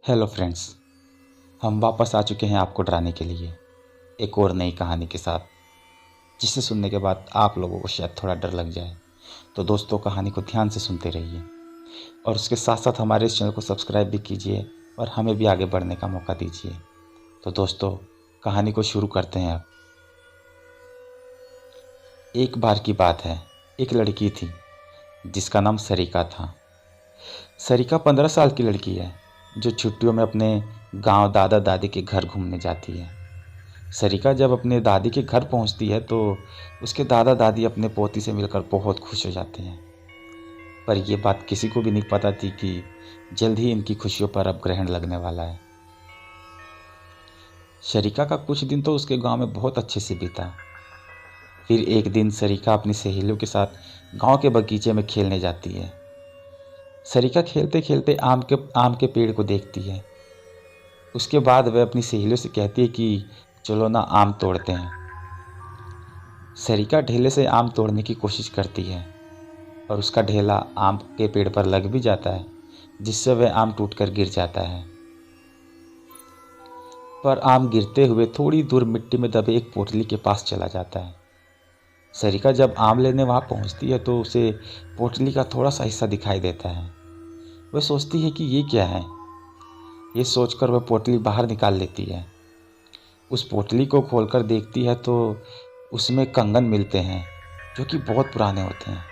Hello friends, हम वापस आ चुके हैं आपको डराने के लिए एक और नई कहानी के साथ, जिसे सुनने के बाद आप लोगों को शायद थोड़ा डर लग जाए। तो दोस्तों, कहानी को ध्यान से सुनते रहिए और उसके साथ साथ हमारे इस चैनल को सब्सक्राइब भी कीजिए और हमें भी आगे बढ़ने का मौका दीजिए। तो दोस्तों, कहानी को शुरू करते हैं अब। एक बार की बात है, एक लड़की थी जिसका नाम सरिका था। सरिका 15 साल की लड़की है जो छुट्टियों में अपने गांव दादा दादी के घर घूमने जाती है। सरिका जब अपने दादी के घर पहुंचती है तो उसके दादा दादी अपने पोती से मिलकर बहुत खुश हो जाते हैं। पर यह बात किसी को भी नहीं पता थी कि जल्द ही इनकी खुशियों पर अब ग्रहण लगने वाला है। सरिका का कुछ दिन तो उसके गांव में बहुत अच्छे से बीता। फिर एक दिन सरिका अपनी सहेलियों के साथ गांव के बगीचे में खेलने जाती है। सरिका खेलते खेलते आम के पेड़ को देखती है। उसके बाद वह अपनी सहेलियों से कहती है कि चलो ना आम तोड़ते हैं। सरिका ढेले से आम तोड़ने की कोशिश करती है और उसका ढेला आम के पेड़ पर लग भी जाता है, जिससे वह आम टूटकर गिर जाता है। पर आम गिरते हुए थोड़ी दूर मिट्टी में दबे एक पोटली के पास चला जाता है। सरिका जब आम लेने वहां पहुंचती है तो उसे पोटली का थोड़ा सा हिस्सा दिखाई देता है। वह सोचती है कि ये क्या है। ये सोचकर वह पोटली बाहर निकाल लेती है। उस पोटली को खोलकर देखती है तो उसमें कंगन मिलते हैं जो कि बहुत पुराने होते हैं।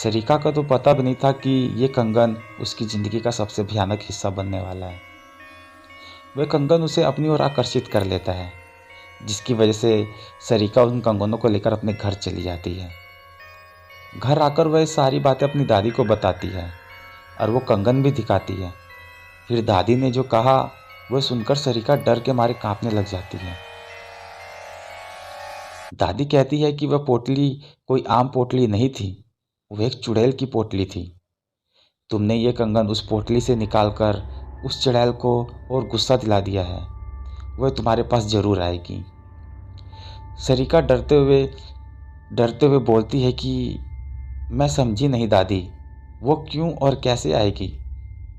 सरिका का तो पता भी नहीं था कि ये कंगन उसकी ज़िंदगी का सबसे भयानक हिस्सा बनने वाला है। वह कंगन उसे अपनी ओर आकर्षित कर लेता है, जिसकी वजह से सरिका उन कंगनों को लेकर अपने घर चली जाती है। घर आकर वह सारी बातें अपनी दादी को बताती है और वो कंगन भी दिखाती है। फिर दादी ने जो कहा वह सुनकर सरिका डर के मारे कांपने लग जाती है। दादी कहती है कि वह पोटली कोई आम पोटली नहीं थी, वह एक चुड़ैल की पोटली थी। तुमने ये कंगन उस पोटली से निकालकर उस चुड़ैल को और गुस्सा दिला दिया है। वह तुम्हारे पास जरूर आएगी। सरिका डरते हुए बोलती है कि मैं समझी नहीं दादी, वो क्यों और कैसे आएगी।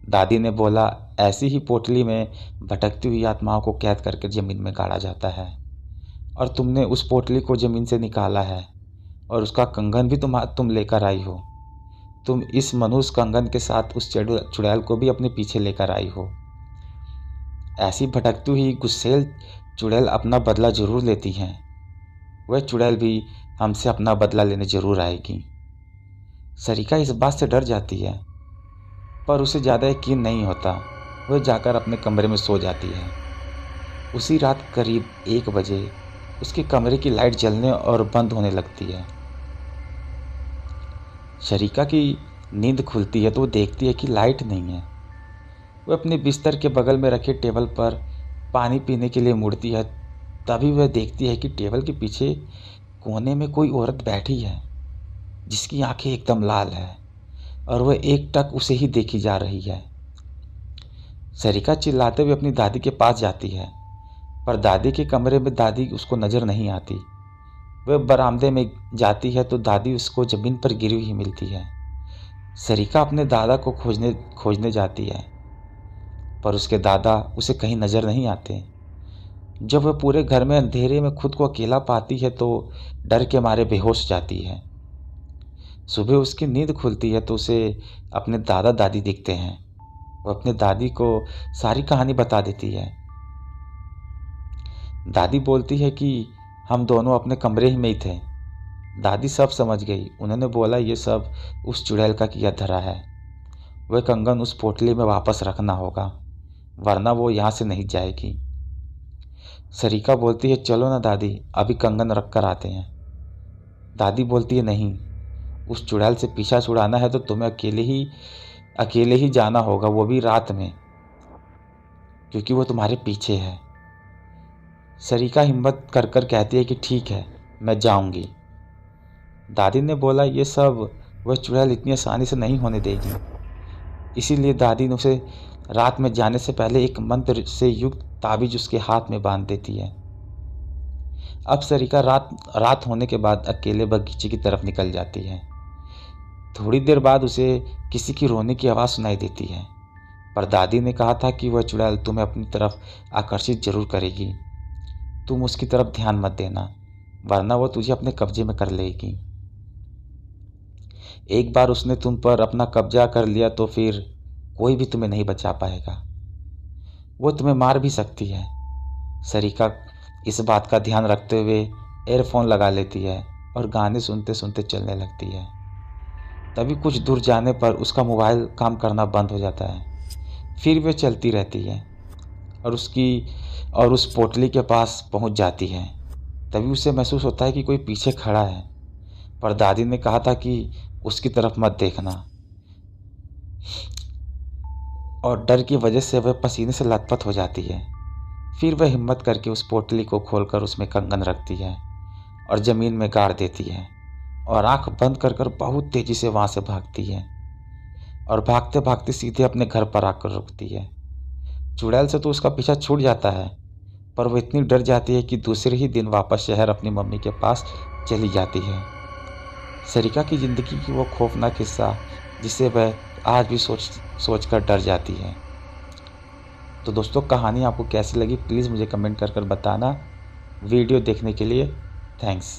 दादी ने बोला, ऐसी ही पोटली में भटकती हुई आत्माओं को कैद करके ज़मीन में गाड़ा जाता है और तुमने उस पोटली को ज़मीन से निकाला है और उसका कंगन भी तुम लेकर आई हो। तुम इस मनुष्य कंगन के साथ उस चुड़ैल को भी अपने पीछे लेकर आई हो। ऐसी भटकती हुई गुस्सैल चुड़ैल अपना बदला जरूर लेती हैं। वह चुड़ैल भी हमसे अपना बदला लेने जरूर आएगी। सरिका इस बात से डर जाती है, पर उसे ज़्यादा यकीन नहीं होता। वह जाकर अपने कमरे में सो जाती है। उसी रात करीब 1 बजे उसके कमरे की लाइट जलने और बंद होने लगती है। सरिका की नींद खुलती है तो वो देखती है कि लाइट नहीं है। वह अपने बिस्तर के बगल में रखे टेबल पर पानी पीने के लिए मुड़ती है। तभी वह देखती है कि टेबल के पीछे कोने में कोई औरत बैठी है, जिसकी आंखें एकदम लाल है और वह एकटक उसे ही देखी जा रही है। सरिका चिल्लाते हुए अपनी दादी के पास जाती है, पर दादी के कमरे में दादी उसको नजर नहीं आती। वह बरामदे में जाती है तो दादी उसको जमीन पर गिरी हुई मिलती है। सरिका अपने दादा को खोजने जाती है, पर उसके दादा उसे कहीं नजर नहीं आते। जब वह पूरे घर में अंधेरे में खुद को अकेला पाती है तो डर के मारे बेहोश हो जाती है। सुबह उसकी नींद खुलती है तो उसे अपने दादा दादी दिखते हैं। वो अपने दादी को सारी कहानी बता देती है। दादी बोलती है कि हम दोनों अपने कमरे ही में ही थे। दादी सब समझ गई। उन्होंने बोला, ये सब उस चुड़ैल का किया धरा है। वह कंगन उस पोटली में वापस रखना होगा, वरना वो यहाँ से नहीं जाएगी। सरिका बोलती है, चलो ना दादी, अभी कंगन रख कर आते हैं। दादी बोलती है, नहीं, उस चुड़ैल से पीछा छुड़ाना है तो तुम्हें अकेले ही जाना होगा, वो भी रात में, क्योंकि वो तुम्हारे पीछे है। सरिका हिम्मत कर कर कहती है कि ठीक है, मैं जाऊंगी। दादी ने बोला, ये सब वह चुड़ैल इतनी आसानी से नहीं होने देगी। इसीलिए दादी ने उसे रात में जाने से पहले एक मंत्र से युक्त ताबीज उसके हाथ में बांध देती है। अब सरिका रात होने के बाद अकेले बगीचे की तरफ निकल जाती है। थोड़ी देर बाद उसे किसी की रोने की आवाज़ सुनाई देती है, पर दादी ने कहा था कि वह चुड़ैल तुम्हें अपनी तरफ आकर्षित जरूर करेगी। तुम उसकी तरफ ध्यान मत देना, वरना वो तुझे अपने कब्जे में कर लेगी। एक बार उसने तुम पर अपना कब्जा कर लिया तो फिर कोई भी तुम्हें नहीं बचा पाएगा। वो तुम्हें मार भी सकती है। सरिका इस बात का ध्यान रखते हुए एयरफोन लगा लेती है और गाने सुनते सुनते चलने लगती है। तभी कुछ दूर जाने पर उसका मोबाइल काम करना बंद हो जाता है। फिर वे चलती रहती है और उस पोटली के पास पहुंच जाती है। तभी उसे महसूस होता है कि कोई पीछे खड़ा है, पर दादी ने कहा था कि उसकी तरफ मत देखना, और डर की वजह से वह पसीने से लथपथ हो जाती है। फिर वह हिम्मत करके उस पोटली को खोलकर उसमें कंगन रखती है और ज़मीन में गाड़ देती है और आंख बंद कर कर बहुत तेज़ी से वहाँ से भागती है और भागते भागते सीधे अपने घर पर आकर रुकती है। चुड़ैल से तो उसका पीछा छूट जाता है, पर वो इतनी डर जाती है कि दूसरे ही दिन वापस शहर अपनी मम्मी के पास चली जाती है। सरिका की ज़िंदगी की वो खौफनाक हिस्सा जिसे वह आज भी सोच कर डर जाती है। तो दोस्तों, कहानी आपको कैसी लगी प्लीज़ मुझे कमेंट कर बताना। वीडियो देखने के लिए थैंक्स।